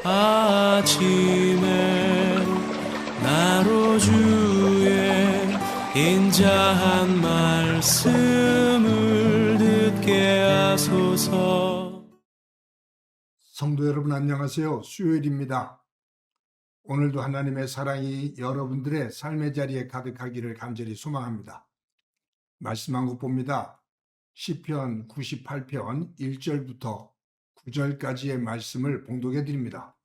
아침에 나로 주의 인자한 말씀을 듣게 하소서. 성도 여러분 안녕하세요. 수요일입니다. 오늘도 하나님의 사랑이 여러분들의 삶의 자리에 가득하기를 간절히 소망합니다. 말씀 한 곡 봅니다. 시편 98편 1절부터 9절까지의 말씀을 봉독해 드립니다.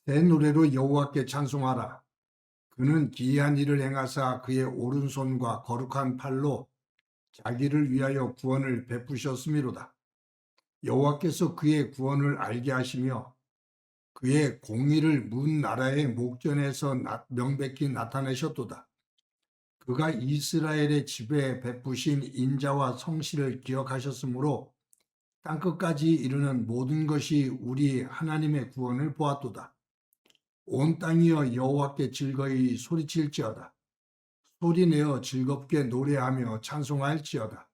새 노래로 여호와께 찬송하라. 그는 기이한 일을 행하사 그의 오른손과 거룩한 팔로 자기를 위하여 구원을 베푸셨음이로다. 여호와께서 그의 구원을 알게 하시며 그의 공의를 문 나라의 목전에서 명백히 나타내셨도다. 그가 이스라엘의 집에 베푸신 인자와 성실을 기억하셨으므로 땅끝까지 이르는 모든 것이 우리 하나님의 구원을 보았도다. 온 땅이여 여호와께 즐거이 소리칠지어다. 소리내어 즐겁게 노래하며 찬송할지어다.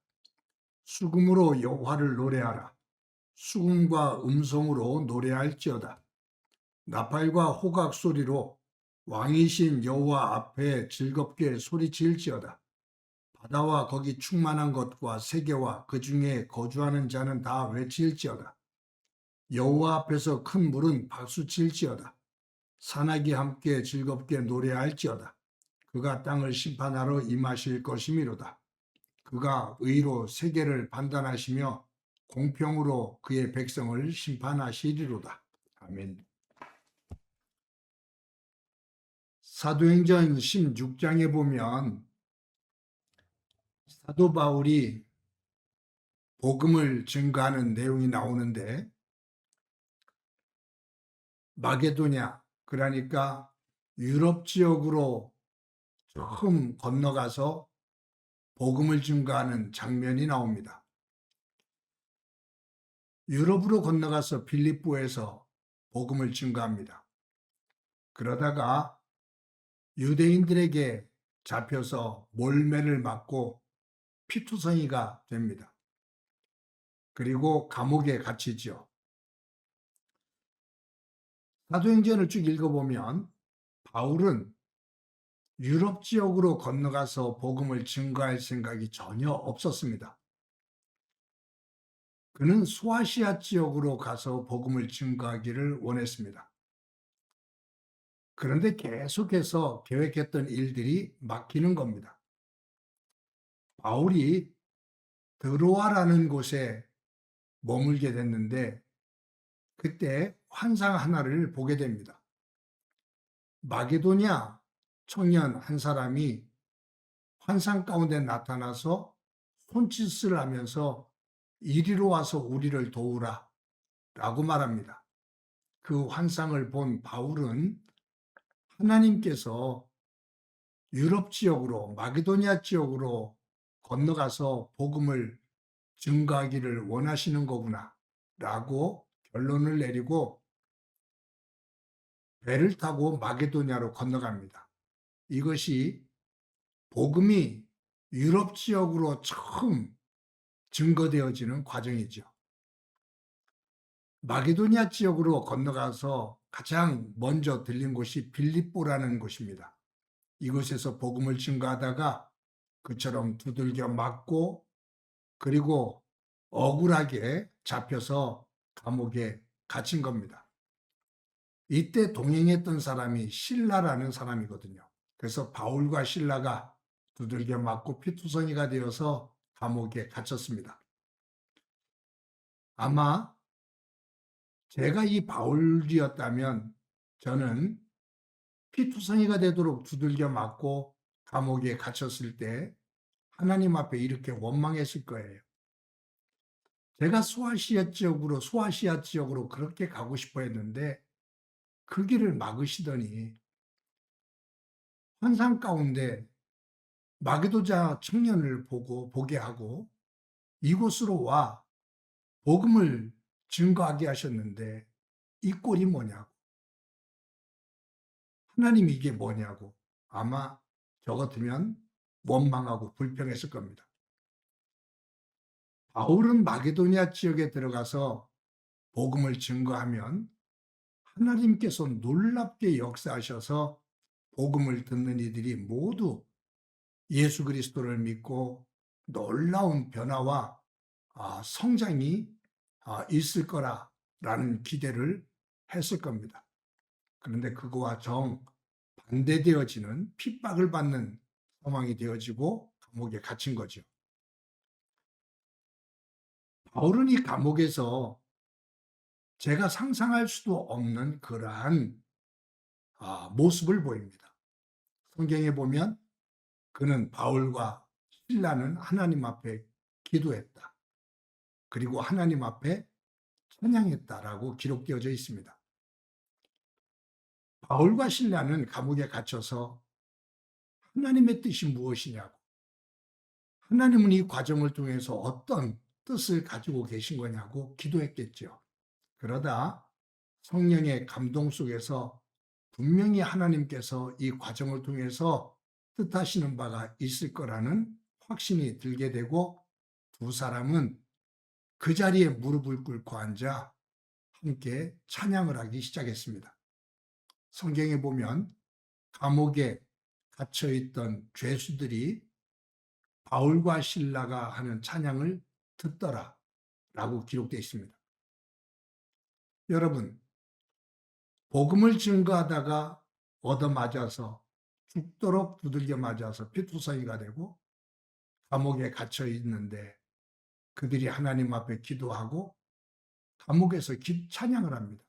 수금으로 여호와를 노래하라. 수금과 음성으로 노래할지어다. 나팔과 호각 소리로 왕이신 여호와 앞에 즐겁게 소리칠지어다. 바다와 거기 충만한 것과 세계와 그 중에 거주하는 자는 다 외칠지어다. 여호와 앞에서 큰 물은 박수칠지어다. 산악이 함께 즐겁게 노래할지어다. 그가 땅을 심판하러 임하실 것이미로다. 그가 의로 세계를 판단하시며 공평으로 그의 백성을 심판하시리로다. 아멘. 사도행전 16장에 보면 사도 바울이 복음을 증거하는 내용이 나오는데 마게도냐, 그러니까 유럽 지역으로 처음 건너가서 복음을 증거하는 장면이 나옵니다. 유럽으로 건너가서 빌립보에서 복음을 증거합니다. 그러다가 유대인들에게 잡혀서 몰매를 맞고 피투성이가 됩니다. 그리고 감옥에 갇히죠. 사도행전을 쭉 읽어보면 바울은 유럽 지역으로 건너가서 복음을 증거할 생각이 전혀 없었습니다. 그는 소아시아 지역으로 가서 복음을 증거하기를 원했습니다. 그런데 계속해서 계획했던 일들이 막히는 겁니다. 바울이 드로아라는 곳에 머물게 됐는데 그때 환상 하나를 보게 됩니다. 마게도냐 청년 한 사람이 환상 가운데 나타나서 손짓을 하면서 이리로 와서 우리를 도우라 라고 말합니다. 그 환상을 본 바울은 하나님께서 유럽 지역으로 마게도냐 지역으로 건너가서 복음을 증거하기를 원하시는 거구나 라고 결론을 내리고 배를 타고 마게도냐로 건너갑니다. 이것이 복음이 유럽 지역으로 처음 증거되어지는 과정이죠. 마게도냐 지역으로 건너가서 가장 먼저 들린 곳이 빌립보라는 곳입니다. 이곳에서 복음을 증거하다가 그처럼 두들겨 맞고 그리고 억울하게 잡혀서 감옥에 갇힌 겁니다. 이때 동행했던 사람이 실라라는 사람이거든요. 그래서 바울과 실라가 두들겨 맞고 피투성이가 되어서 감옥에 갇혔습니다. 아마 제가 이 바울이었다면 저는 피투성이가 되도록 두들겨 맞고 감옥에 갇혔을 때 하나님 앞에 이렇게 원망했을 거예요. 제가 소아시아 지역으로 그렇게 가고 싶어 했는데 그 길을 막으시더니 환상 가운데 마게도자 청년을 보게 하고 이곳으로 와 복음을 증거하게 하셨는데 이 꼴이 뭐냐고. 하나님 이게 뭐냐고. 아마 저 같으면 원망하고 불평했을 겁니다. 바울은 마게도냐 지역에 들어가서 복음을 증거하면 하나님께서 놀랍게 역사하셔서 복음을 듣는 이들이 모두 예수 그리스도를 믿고 놀라운 변화와 성장이 있을 거라라는 기대를 했을 겁니다. 그런데 그거와 정반대되어지는 핍박을 받는 상황이 되어지고 감옥에 갇힌 거죠. 바울은 이 감옥에서 제가 상상할 수도 없는 그러한 모습을 보입니다. 성경에 보면 그는 바울과 실라는 하나님 앞에 기도했다. 그리고 하나님 앞에 찬양했다라고 기록되어져 있습니다. 바울과 실라는 감옥에 갇혀서 하나님의 뜻이 무엇이냐고, 하나님은 이 과정을 통해서 어떤 뜻을 가지고 계신 거냐고 기도했겠죠. 그러다 성령의 감동 속에서 분명히 하나님께서 이 과정을 통해서 뜻하시는 바가 있을 거라는 확신이 들게 되고 두 사람은 그 자리에 무릎을 꿇고 앉아 함께 찬양을 하기 시작했습니다. 성경에 보면 감옥에 갇혀있던 죄수들이 바울과 실라가 하는 찬양을 듣더라 라고 기록되어 있습니다. 여러분, 복음을 증거하다가 얻어맞아서 죽도록 두들겨 맞아서 피투성이가 되고 감옥에 갇혀 있는데 그들이 하나님 앞에 기도하고 감옥에서 찬양을 합니다.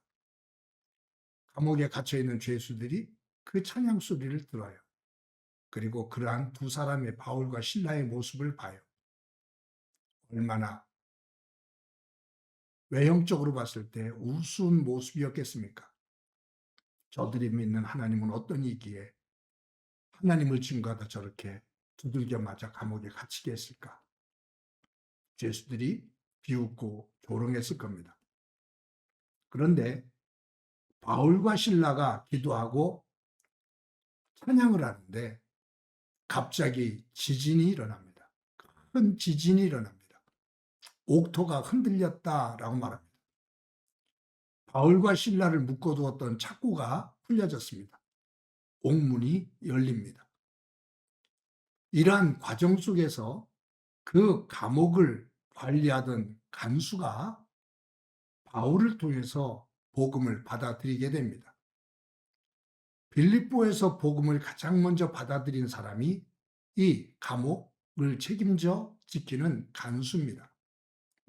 감옥에 갇혀 있는 죄수들이 그 찬양 소리를 들어요. 그리고 그러한 두 사람의 바울과 실라의 모습을 봐요. 얼마나 외형적으로 봤을 때 우스운 모습이었겠습니까? 저들이 믿는 하나님은 어떤 이기에 하나님을 증거하다 저렇게 두들겨 맞아 감옥에 갇히게 했을까? 죄수들이 비웃고 조롱했을 겁니다. 그런데 바울과 실라가 기도하고 찬양을 하는데 갑자기 지진이 일어납니다. 큰 지진이 일어납니다. 옥토가 흔들렸다라고 말합니다. 바울과 실라를 묶어두었던 착고가 풀려졌습니다. 옥문이 열립니다. 이러한 과정 속에서 그 감옥을 관리하던 간수가 바울을 통해서 복음을 받아들이게 됩니다. 빌립보에서 복음을 가장 먼저 받아들인 사람이 이 감옥을 책임져 지키는 간수입니다.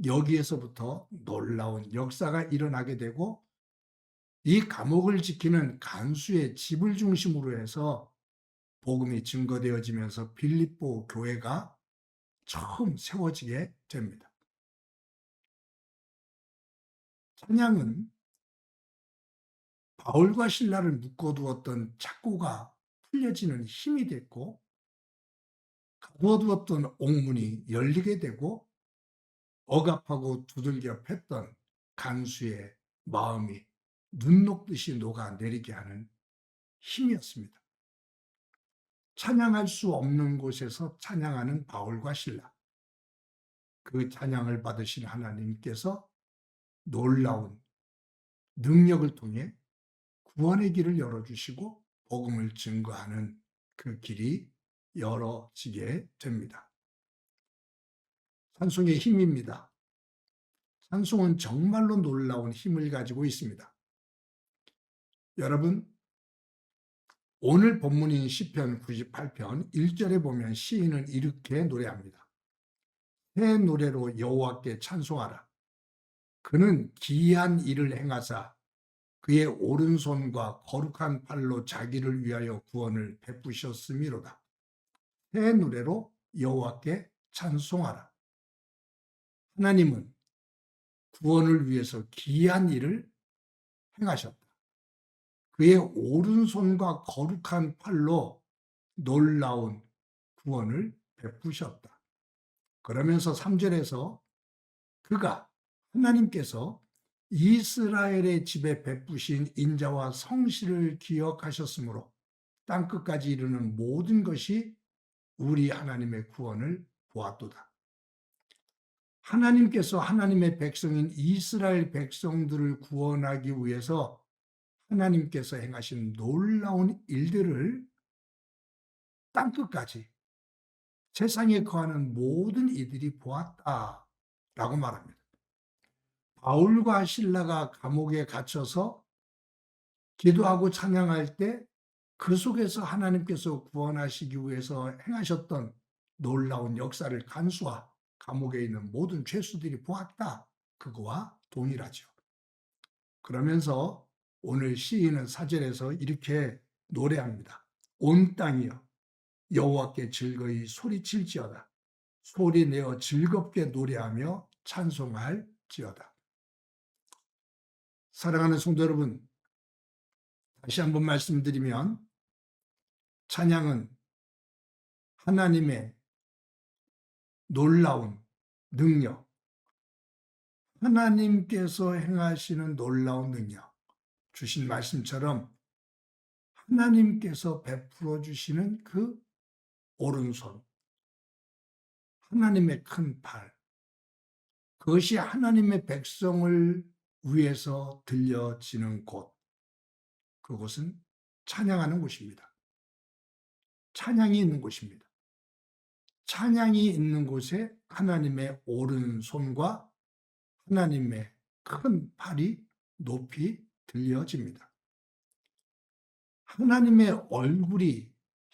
여기에서부터 놀라운 역사가 일어나게 되고 이 감옥을 지키는 간수의 집을 중심으로 해서 복음이 증거되어지면서 빌립보 교회가 처음 세워지게 됩니다. 찬양은 바울과 실라를 묶어두었던 착고가 풀려지는 힘이 됐고 가둬두었던 옥문이 열리게 되고 억압하고 두들겨 팼던 간수의 마음이 눈 녹듯이 녹아내리게 하는 힘이었습니다. 찬양할 수 없는 곳에서 찬양하는 바울과 실라. 그 찬양을 받으신 하나님께서 놀라운 능력을 통해 구원의 길을 열어주시고 복음을 증거하는 그 길이 열어지게 됩니다. 찬송의 힘입니다. 찬송은 정말로 놀라운 힘을 가지고 있습니다. 여러분, 오늘 본문인 시편 98편 1절에 보면 시인은 이렇게 노래합니다. 새 노래로 여호와께 찬송하라. 그는 기이한 일을 행하사 그의 오른손과 거룩한 팔로 자기를 위하여 구원을 베푸셨음이로다. 새 노래로 여호와께 찬송하라. 하나님은 구원을 위해서 기이한 일을 행하셨다. 그의 오른손과 거룩한 팔로 놀라운 구원을 베푸셨다. 그러면서 3절에서 그가 하나님께서 이스라엘의 집에 베푸신 인자와 성실을 기억하셨으므로 땅끝까지 이르는 모든 것이 우리 하나님의 구원을 보았도다. 하나님께서 하나님의 백성인 이스라엘 백성들을 구원하기 위해서 하나님께서 행하신 놀라운 일들을 땅끝까지 세상에 거하는 모든 이들이 보았다라고 말합니다. 바울과 실라가 감옥에 갇혀서 기도하고 찬양할 때 그 속에서 하나님께서 구원하시기 위해서 행하셨던 놀라운 역사를 간수와 감옥에 있는 모든 죄수들이 보았다. 그거와 동일하죠. 그러면서 오늘 시인은 4절에서 이렇게 노래합니다. 온 땅이여 여호와께 즐거이 소리칠지어다. 소리내어 즐겁게 노래하며 찬송할지어다. 사랑하는 성도 여러분, 다시 한번 말씀드리면 찬양은 하나님의 놀라운 능력, 하나님께서 행하시는 놀라운 능력, 주신 말씀처럼 하나님께서 베풀어 주시는 그 오른손, 하나님의 큰 팔, 그것이 하나님의 백성을 위해서 들려지는 곳, 그곳은 찬양하는 곳입니다. 찬양이 있는 곳입니다. 찬양이 있는 곳에 하나님의 오른손과 하나님의 큰 팔이 높이 들려집니다. 하나님의 얼굴이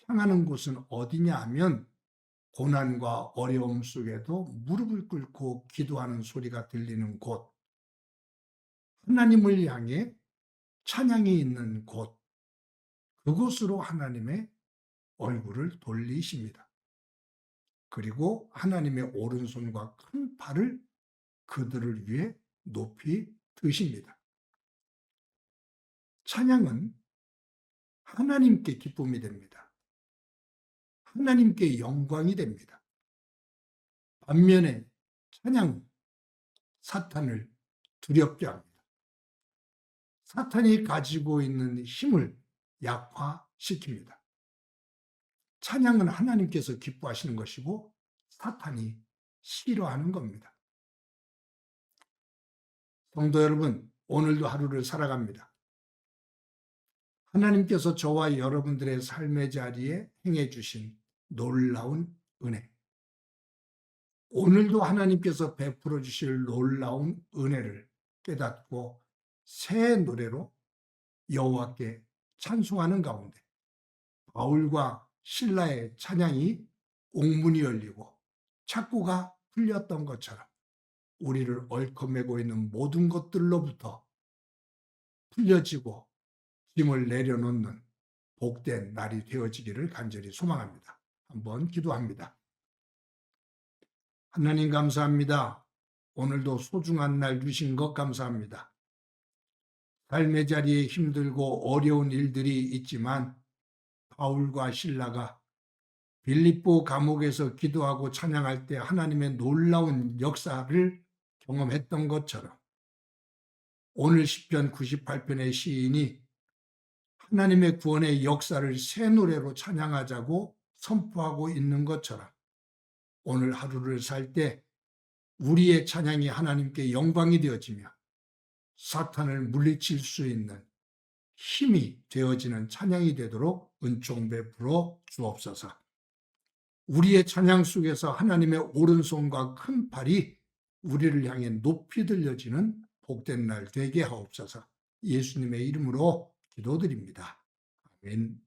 향하는 곳은 어디냐 하면 고난과 어려움 속에도 무릎을 꿇고 기도하는 소리가 들리는 곳, 하나님을 향해 찬양이 있는 곳, 그곳으로 하나님의 얼굴을 돌리십니다. 그리고 하나님의 오른손과 큰 팔을 그들을 위해 높이 드십니다. 찬양은 하나님께 기쁨이 됩니다. 하나님께 영광이 됩니다. 반면에 찬양은 사탄을 두렵게 합니다. 사탄이 가지고 있는 힘을 약화시킵니다. 찬양은 하나님께서 기뻐하시는 것이고 사탄이 싫어하는 겁니다. 성도 여러분, 오늘도 하루를 살아갑니다. 하나님께서 저와 여러분들의 삶의 자리에 행해 주신 놀라운 은혜, 오늘도 하나님께서 베풀어 주실 놀라운 은혜를 깨닫고 새 노래로 여호와께 찬송하는 가운데 바울과 실라의 찬양이 옥문이 열리고 착고가 풀렸던 것처럼 우리를 얽어매고 있는 모든 것들로부터 풀려지고 힘을 내려놓는 복된 날이 되어지기를 간절히 소망합니다. 한번 기도합니다. 하나님 감사합니다. 오늘도 소중한 날 주신 것 감사합니다. 삶의 자리에 힘들고 어려운 일들이 있지만 바울과 실라가 빌립보 감옥에서 기도하고 찬양할 때 하나님의 놀라운 역사를 경험했던 것처럼 오늘 시편 98편의 시인이 하나님의 구원의 역사를 새 노래로 찬양하자고 선포하고 있는 것처럼 오늘 하루를 살 때 우리의 찬양이 하나님께 영광이 되어지며 사탄을 물리칠 수 있는 힘이 되어지는 찬양이 되도록 은총 베풀어 주옵소서. 우리의 찬양 속에서 하나님의 오른손과 큰 팔이 우리를 향해 높이 들려지는 복된 날 되게 하옵소서. 예수님의 이름으로 기도드립니다. 아멘.